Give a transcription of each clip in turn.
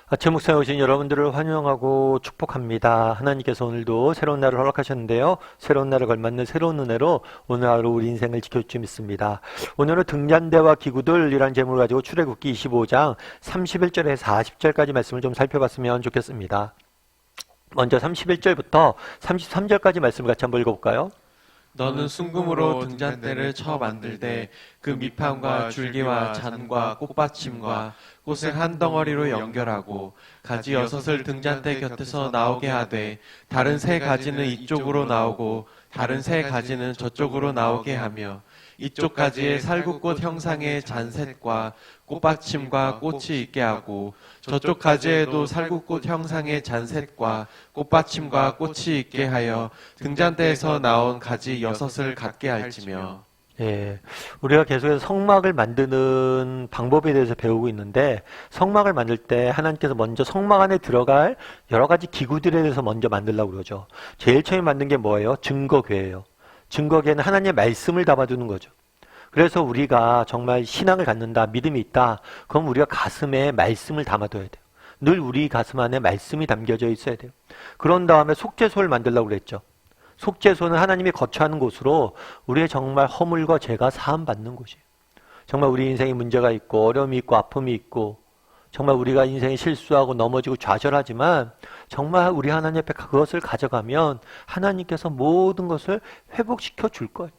아침 묵상에 오신 여러분들을 환영하고 축복합니다. 하나님께서 오늘도 새로운 날을 허락하셨는데요. 새로운 날에 걸맞는 새로운 은혜로 오늘 하루 우리 인생을 지켜줄 줄 믿습니다. 오늘은 등잔대와 기구들이라는 제목을 가지고 출애굽기 25장 31절에서 40절까지 말씀을 좀 살펴봤으면 좋겠습니다. 먼저 31절부터 33절까지 말씀을 같이 한번 읽어볼까요? 너는 순금으로 등잔대를 쳐 만들되 그 밑판과 줄기와 잔과 꽃받침과 꽃을 한 덩어리로 연결하고 가지 6을 등잔대 곁에서 나오게 하되 다른 3가지는 이쪽으로 나오고 다른 3가지는 저쪽으로 나오게 하며 이쪽 가지에 살구꽃 형상의 잔셋과 꽃받침과 꽃이 있게 하고 저쪽 가지에도 살구꽃 형상의 잔셋과 꽃받침과 꽃이 있게 하여 등잔대에서 나온 가지 6을 갖게 할지며. 예, 우리가 계속해서 성막을 만드는 방법에 대해서 배우고 있는데, 성막을 만들 때 하나님께서 먼저 성막 안에 들어갈 여러 가지 기구들에 대해서 먼저 만들려고 그러죠. 제일 처음에 만든 게 뭐예요? 증거궤예요. 증거궤는 하나님의 말씀을 담아두는 거죠. 그래서 우리가 정말 신앙을 갖는다, 믿음이 있다, 그럼 우리가 가슴에 말씀을 담아둬야 돼요. 늘 우리 가슴 안에 말씀이 담겨져 있어야 돼요. 그런 다음에 속죄소를 만들려고 그랬죠. 속죄소는 하나님이 거처하는 곳으로 우리의 정말 허물과 죄가 사함받는 곳이에요. 정말 우리 인생에 문제가 있고 어려움이 있고 아픔이 있고 정말 우리가 인생에 실수하고 넘어지고 좌절하지만 정말 우리 하나님 앞에 그것을 가져가면 하나님께서 모든 것을 회복시켜 줄 거예요.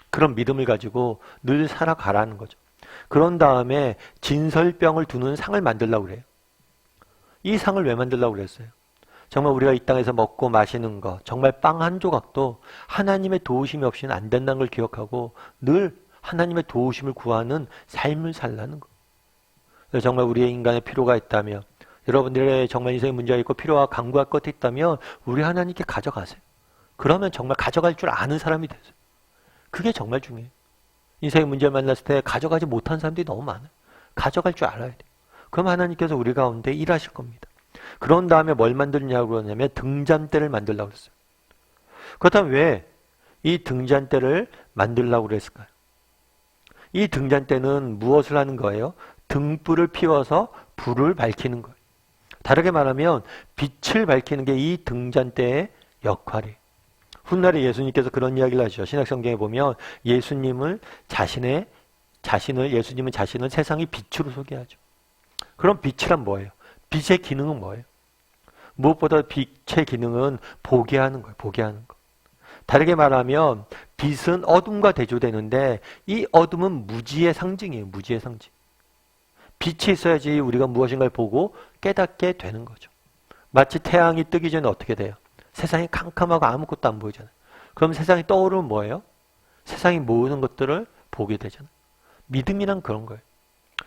그런 믿음을 가지고 늘 살아가라는 거죠. 그런 다음에 진설병을 두는 상을 만들려고 그래요. 이 상을 왜 만들려고 그랬어요? 정말 우리가 이 땅에서 먹고 마시는 것, 정말 빵 한 조각도 하나님의 도우심이 없이는 안 된다는 걸 기억하고 늘 하나님의 도우심을 구하는 삶을 살라는 것. 그래서 정말 우리의 인간의 필요가 있다면, 여러분들의 정말 인생에 문제가 있고 필요와 간구할 것이 있다면 우리 하나님께 가져가세요. 그러면 정말 가져갈 줄 아는 사람이 되세요. 그게 정말 중요해요. 인생의 문제를 만났을 때 가져가지 못한 사람들이 너무 많아요. 가져갈 줄 알아야 돼요. 그럼 하나님께서 우리 가운데 일하실 겁니다. 그런 다음에 뭘 만들냐고 그러냐면 등잔대를 만들려고 그랬어요. 그렇다면 왜 이 등잔대를 만들려고 그랬을까요? 이 등잔대는 무엇을 하는 거예요? 등불을 피워서 불을 밝히는 거예요. 다르게 말하면 빛을 밝히는 게 이 등잔대의 역할이에요. 훗날에 예수님께서 그런 이야기를 하시죠. 신약성경에 보면 예수님은 자신을 세상의 빛으로 소개하죠. 그럼 빛이란 뭐예요? 빛의 기능은 뭐예요? 무엇보다 빛의 기능은 보게 하는 거예요. 보게 하는 거. 다르게 말하면 빛은 어둠과 대조되는데 이 어둠은 무지의 상징이에요. 무지의 상징. 빛이 있어야지 우리가 무엇인가를 보고 깨닫게 되는 거죠. 마치 태양이 뜨기 전에 어떻게 돼요? 세상이 캄캄하고 아무것도 안 보이잖아요. 그럼 세상이 떠오르면 뭐예요? 세상이 모든 것들을 보게 되잖아요. 믿음이란 그런 거예요.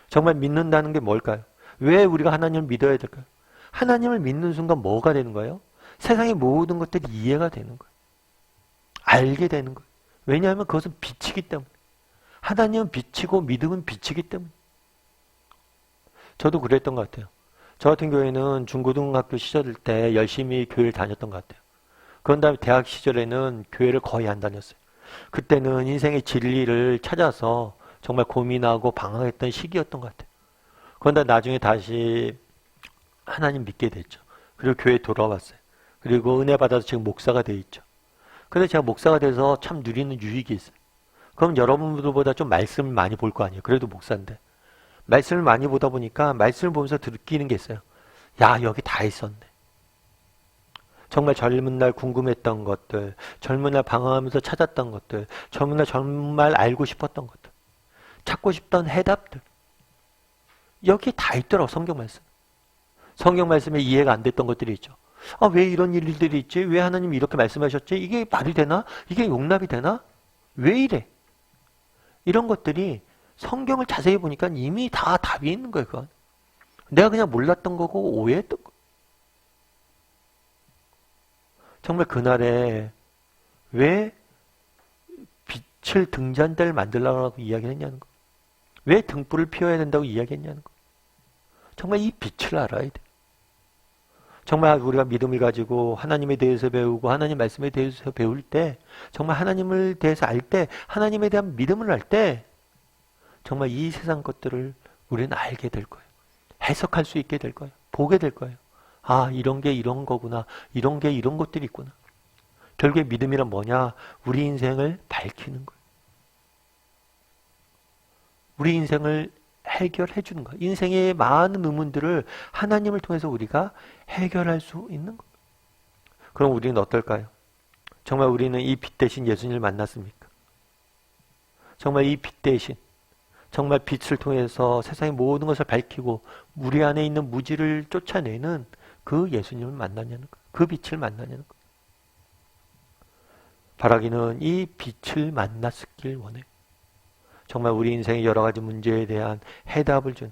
정말 믿는다는 게 뭘까요? 왜 우리가 하나님을 믿어야 될까요? 하나님을 믿는 순간 뭐가 되는 거예요? 세상의 모든 것들이 이해가 되는 거예요. 알게 되는 거예요. 왜냐하면 그것은 빛이기 때문에. 하나님은 빛이고 믿음은 빛이기 때문에. 저도 그랬던 것 같아요. 저 같은 경우에는 중고등학교 시절 때 열심히 교회를 다녔던 것 같아요. 그런 다음에 대학 시절에는 교회를 거의 안 다녔어요. 그때는 인생의 진리를 찾아서 정말 고민하고 방황했던 시기였던 것 같아요. 그런데 나중에 다시 하나님 믿게 됐죠. 그리고 교회에 돌아왔어요. 그리고 은혜 받아서 지금 목사가 돼 있죠. 근데 제가 목사가 돼서 참 누리는 유익이 있어요. 그럼 여러분들보다 좀 말씀을 많이 볼 거 아니에요. 그래도 목사인데. 말씀을 많이 보다 보니까 말씀을 보면서 느끼는 게 있어요. 야, 여기 다 있었네. 정말 젊은 날 궁금했던 것들, 젊은 날 방황하면서 찾았던 것들, 젊은 날 정말 알고 싶었던 것들, 찾고 싶던 해답들. 여기 다 있더라고, 성경 말씀. 성경 말씀에 이해가 안 됐던 것들이 있죠. 아, 왜 이런 일들이 있지? 왜 하나님이 이렇게 말씀하셨지? 이게 말이 되나? 이게 용납이 되나? 왜 이래? 이런 것들이 성경을 자세히 보니까 이미 다 답이 있는 거예요, 그건. 내가 그냥 몰랐던 거고 오해했던 거. 정말 그날에 왜 빛을 등잔대를 만들라고 이야기를 했냐는 거. 왜 등불을 피워야 된다고 이야기했냐는 거. 정말 이 빛을 알아야 돼. 정말 우리가 믿음을 가지고 하나님에 대해서 배우고 하나님 말씀에 대해서 배울 때 정말 하나님을 대해서 알 때 하나님에 대한 믿음을 알 때 정말 이 세상 것들을 우리는 알게 될 거예요. 해석할 수 있게 될 거예요. 보게 될 거예요. 아, 이런 게 이런 거구나. 이런 게 이런 것들이 있구나. 결국에 믿음이란 뭐냐? 우리 인생을 밝히는 거예요. 우리 인생을 해결해 주는 거예요. 인생의 많은 의문들을 하나님을 통해서 우리가 해결할 수 있는 거예요. 그럼 우리는 어떨까요? 정말 우리는 이 빛 대신 예수님을 만났습니까? 정말 이 빛 대신, 정말 빛을 통해서 세상의 모든 것을 밝히고 우리 안에 있는 무지를 쫓아내는 그 예수님을 만나냐는 거예요. 그 빛을 만나냐는 거예요. 바라기는 이 빛을 만났길 원해요. 정말 우리 인생의 여러 가지 문제에 대한 해답을 주는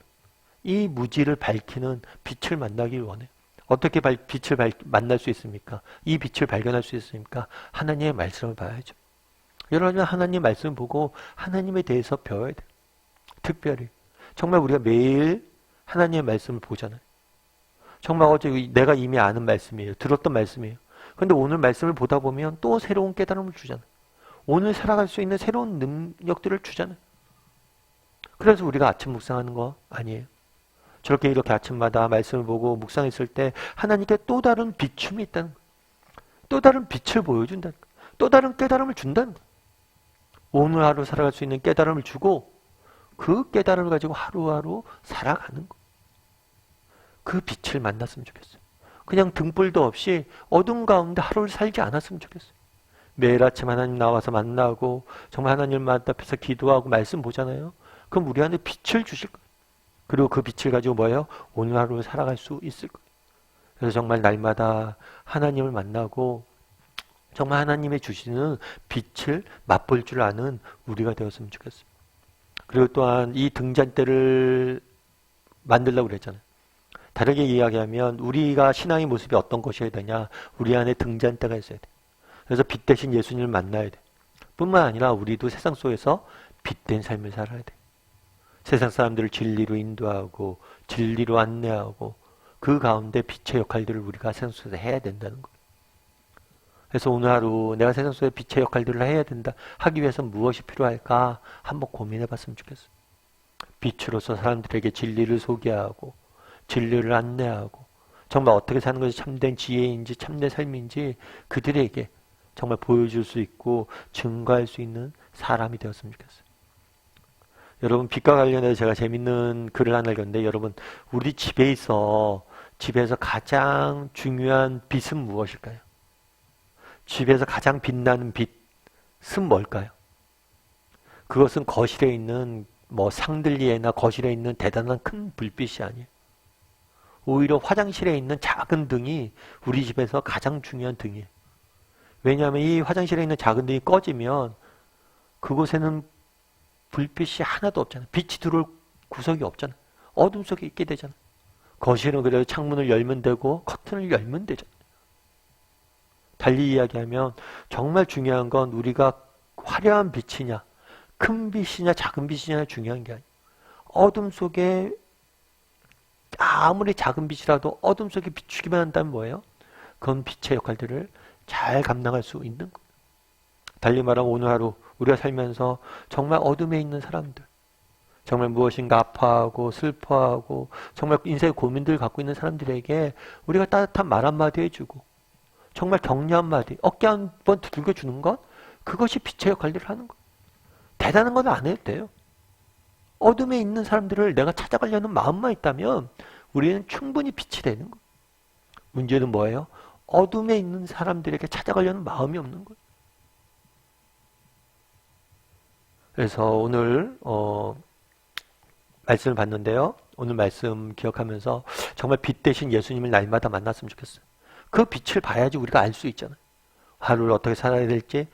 이 무지를 밝히는 빛을 만나길 원해요. 어떻게 빛을 만날 수 있습니까? 이 빛을 발견할 수 있습니까? 하나님의 말씀을 봐야죠. 여러분 하나님 말씀을 보고 하나님에 대해서 배워야 돼요. 특별히 정말 우리가 매일 하나님의 말씀을 보잖아요. 정말 어제 내가 이미 아는 말씀이에요. 들었던 말씀이에요. 그런데 오늘 말씀을 보다 보면 또 새로운 깨달음을 주잖아요. 오늘 살아갈 수 있는 새로운 능력들을 주잖아요. 그래서 우리가 아침 묵상하는 거 아니에요. 저렇게 이렇게 아침마다 말씀을 보고 묵상했을 때 하나님께 또 다른 비춤이 있다는 거예요. 또 다른 빛을 보여준다는 거예요. 또 다른 깨달음을 준다는 거예요. 오늘 하루 살아갈 수 있는 깨달음을 주고 그 깨달음을 가지고 하루하루 살아가는 거예요. 그 빛을 만났으면 좋겠어요. 그냥 등불도 없이 어둠 가운데 하루를 살지 않았으면 좋겠어요. 매일 아침 하나님 나와서 만나고 정말 하나님 앞에서 기도하고 말씀 보잖아요. 그럼 우리 안에 빛을 주실 거예요. 그리고 그 빛을 가지고 뭐예요? 오늘 하루 살아갈 수 있을 거예요. 그래서 정말 날마다 하나님을 만나고 정말 하나님의 주시는 빛을 맛볼 줄 아는 우리가 되었으면 좋겠어요. 그리고 또한 이 등잔대를 만들려고 그랬잖아요. 다르게 이야기하면 우리가 신앙의 모습이 어떤 것이어야 되냐? 우리 안에 등잔대가 있어야 돼. 그래서 빛 대신 예수님을 만나야 돼. 뿐만 아니라 우리도 세상 속에서 빛된 삶을 살아야 돼. 세상 사람들을 진리로 인도하고 진리로 안내하고 그 가운데 빛의 역할들을 우리가 세상 속에서 해야 된다는 거예요. 그래서 오늘 하루 내가 세상 속에 빛의 역할들을 해야 된다 하기 위해서 무엇이 필요할까 한번 고민해 봤으면 좋겠어요. 빛으로서 사람들에게 진리를 소개하고 진리를 안내하고 정말 어떻게 사는 것이 참된 지혜인지 참된 삶인지 그들에게 정말 보여줄 수 있고 증거할 수 있는 사람이 되었으면 좋겠어요. 여러분 빛과 관련해서 제가 재밌는 글을 하나 읽었는데 여러분 우리 집에서 가장 중요한 빛은 무엇일까요? 집에서 가장 빛나는 빛은 뭘까요? 그것은 거실에 있는 상들리에나 거실에 있는 대단한 큰 불빛이 아니에요. 오히려 화장실에 있는 작은 등이 우리 집에서 가장 중요한 등이에요. 왜냐하면 이 화장실에 있는 작은 등이 꺼지면 그곳에는 불빛이 하나도 없잖아요. 빛이 들어올 구석이 없잖아요. 어둠 속에 있게 되잖아요. 거실은 그래도 창문을 열면 되고 커튼을 열면 되잖아요. 달리 이야기하면 정말 중요한 건 우리가 화려한 빛이냐 큰 빛이냐 작은 빛이냐 중요한 게 아니에요. 어둠 속에 아무리 작은 빛이라도 어둠 속에 비추기만 한다면 뭐예요? 그건 빛의 역할들을 잘 감당할 수 있는 거예요. 달리 말하면 오늘 하루 우리가 살면서 정말 어둠에 있는 사람들 정말 무엇인가 아파하고 슬퍼하고 정말 인생의 고민들을 갖고 있는 사람들에게 우리가 따뜻한 말 한마디 해주고 정말 격려 한마디 어깨 한번 두들겨 주는 것 그것이 빛의 역할들을 하는 거예요. 대단한 건 안 해도 돼요. 어둠에 있는 사람들을 내가 찾아가려는 마음만 있다면 우리는 충분히 빛이 되는 거예요. 문제는 뭐예요? 어둠에 있는 사람들에게 찾아가려는 마음이 없는 거예요. 그래서 오늘 말씀을 봤는데요. 오늘 말씀 기억하면서 정말 빛 대신 예수님을 날마다 만났으면 좋겠어요. 그 빛을 봐야지 우리가 알 수 있잖아요. 하루를 어떻게 살아야 될지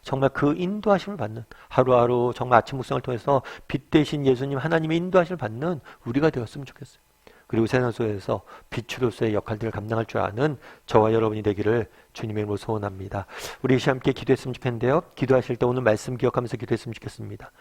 정말 그 인도하심을 받는 하루하루 정말 아침 묵상을 통해서 빛 대신 예수님 하나님의 인도하심을 받는 우리가 되었으면 좋겠어요. 그리고 세상 속에서 빛으로서의 역할들을 감당할 줄 아는 저와 여러분이 되기를 주님의 이름으로 소원합니다. 우리 이시 함께 기도했으면 좋겠는데요. 기도하실 때 오늘 말씀 기억하면서 기도했으면 좋겠습니다.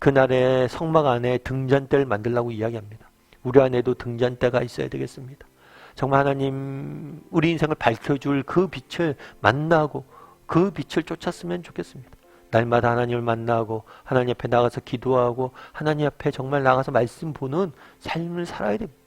그날의 성막 안에 등잔대를 만들라고 이야기합니다. 우리 안에도 등잔대가 있어야 되겠습니다. 정말 하나님 우리 인생을 밝혀줄 그 빛을 만나고 그 빛을 쫓았으면 좋겠습니다. 날마다 하나님을 만나고 하나님 앞에 나가서 기도하고 하나님 앞에 정말 나가서 말씀 보는 삶을 살아야 됩니다.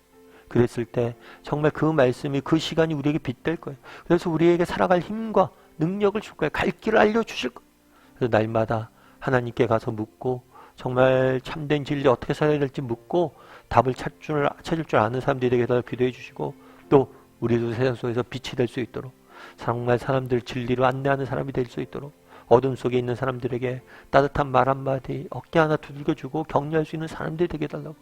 그랬을 때 정말 그 말씀이 그 시간이 우리에게 빗댈 거예요. 그래서 우리에게 살아갈 힘과 능력을 줄 거예요. 갈 길을 알려주실 거예요. 그래서 날마다 하나님께 가서 묻고 정말 참된 진리 어떻게 살아야 될지 묻고 답을 찾을 줄 아는 사람들이 되게 해달라고 기도해 주시고, 또 우리도 세상 속에서 빛이 될 수 있도록 정말 사람들 진리로 안내하는 사람이 될 수 있도록 어둠 속에 있는 사람들에게 따뜻한 말 한마디, 어깨 하나 두들겨주고 격려할 수 있는 사람들이 되게 해달라고,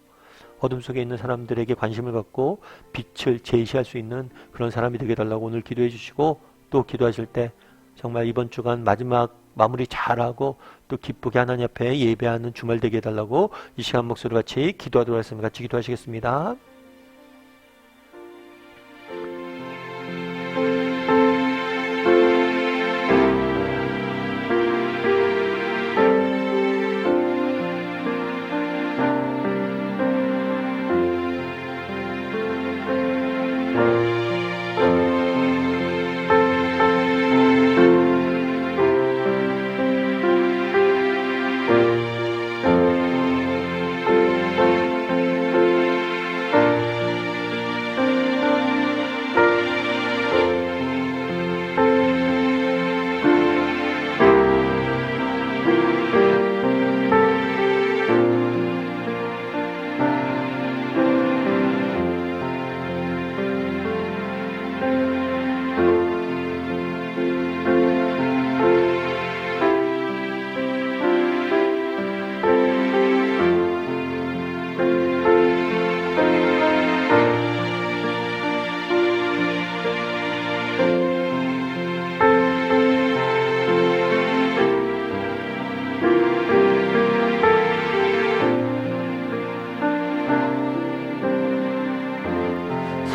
어둠 속에 있는 사람들에게 관심을 갖고 빛을 제시할 수 있는 그런 사람이 되게 해달라고 오늘 기도해 주시고, 또 기도하실 때 정말 이번 주간 마지막 마무리 잘하고 또 기쁘게 하나님 앞에 예배하는 주말 되게 해달라고 이 시간 목소리 같이 기도하도록 하겠습니다. 같이 기도하시겠습니다.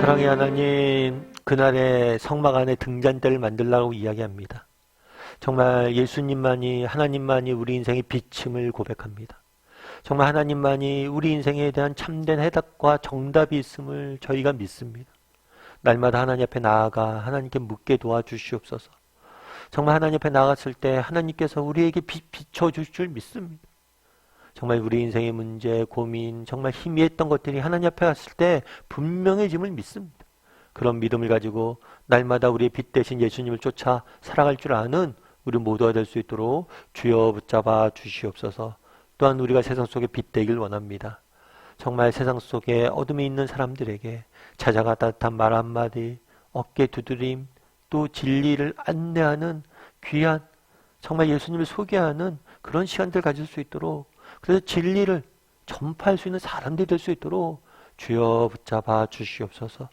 사랑의 하나님, 그날의 성막 안에 등잔대를 만들라고 이야기합니다. 정말 예수님만이, 하나님만이 우리 인생의 빛임을 고백합니다. 정말 하나님만이 우리 인생에 대한 참된 해답과 정답이 있음을 저희가 믿습니다. 날마다 하나님 앞에 나아가 하나님께 묻게 도와주시옵소서. 정말 하나님 앞에 나갔을 때 하나님께서 우리에게 비춰주실 줄 믿습니다. 정말 우리 인생의 문제, 고민, 정말 희미했던 것들이 하나님 앞에 갔을 때 분명해짐을 믿습니다. 그런 믿음을 가지고 날마다 우리의 빛 대신 예수님을 쫓아 살아갈 줄 아는 우리 모두가 될 수 있도록 주여 붙잡아 주시옵소서. 또한 우리가 세상 속에 빛 되길 원합니다. 정말 세상 속에 어둠에 있는 사람들에게 찾아가 따뜻한 말 한마디, 어깨 두드림, 또 진리를 안내하는 귀한, 정말 예수님을 소개하는 그런 시간들 가질 수 있도록, 그래서 진리를 전파할 수 있는 사람들이 될 수 있도록 주여 붙잡아 주시옵소서.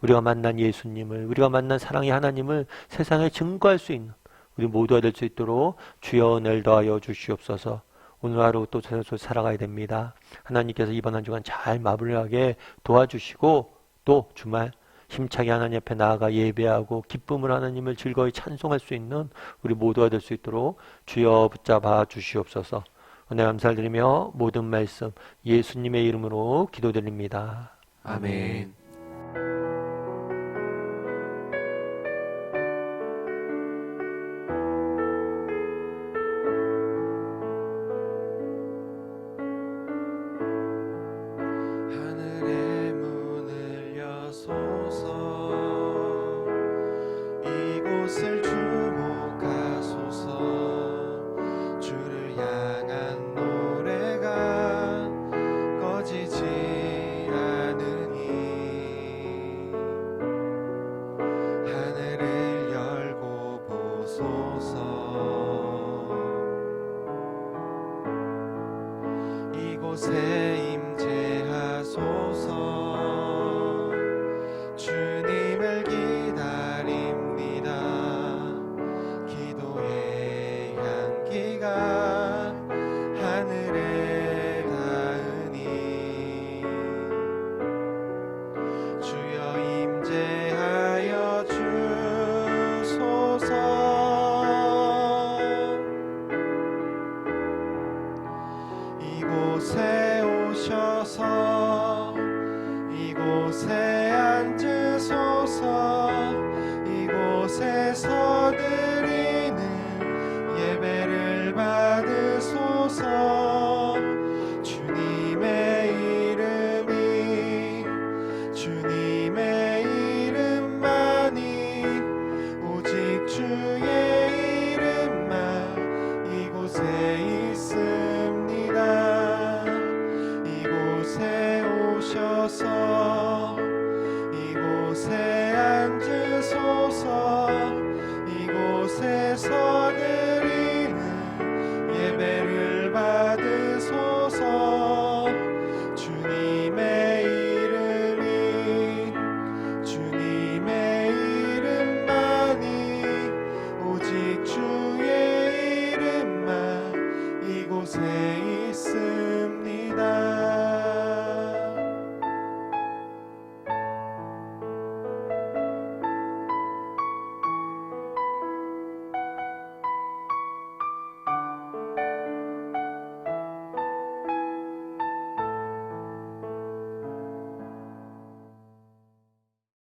우리가 만난 예수님을, 우리가 만난 사랑의 하나님을 세상에 증거할 수 있는 우리 모두가 될 수 있도록 주여 은혜를 더하여 주시옵소서. 오늘 하루 또 세상 속에 살아가야 됩니다. 하나님께서 이번 한 주간 잘 마무리하게 도와주시고, 또 주말 힘차게 하나님 앞에 나아가 예배하고 기쁨을 하나님을 즐거이 찬송할 수 있는 우리 모두가 될 수 있도록 주여 붙잡아 주시옵소서. 은혜 감사드리며 모든 말씀 예수님의 이름으로 기도드립니다. 아멘. 하늘의 문을 여소서, 이곳을 주목하소서. 주를 향한 노래가 꺼지지 않으니, 하늘을 열고 보소서. 이곳에 임재하소서. 주님을 기다립니다. 기도의 향기가 하늘에 닿으니, 주여 임재하여 주소서. 이곳에 오셔서 이곳에 앉으소서. 이곳에 서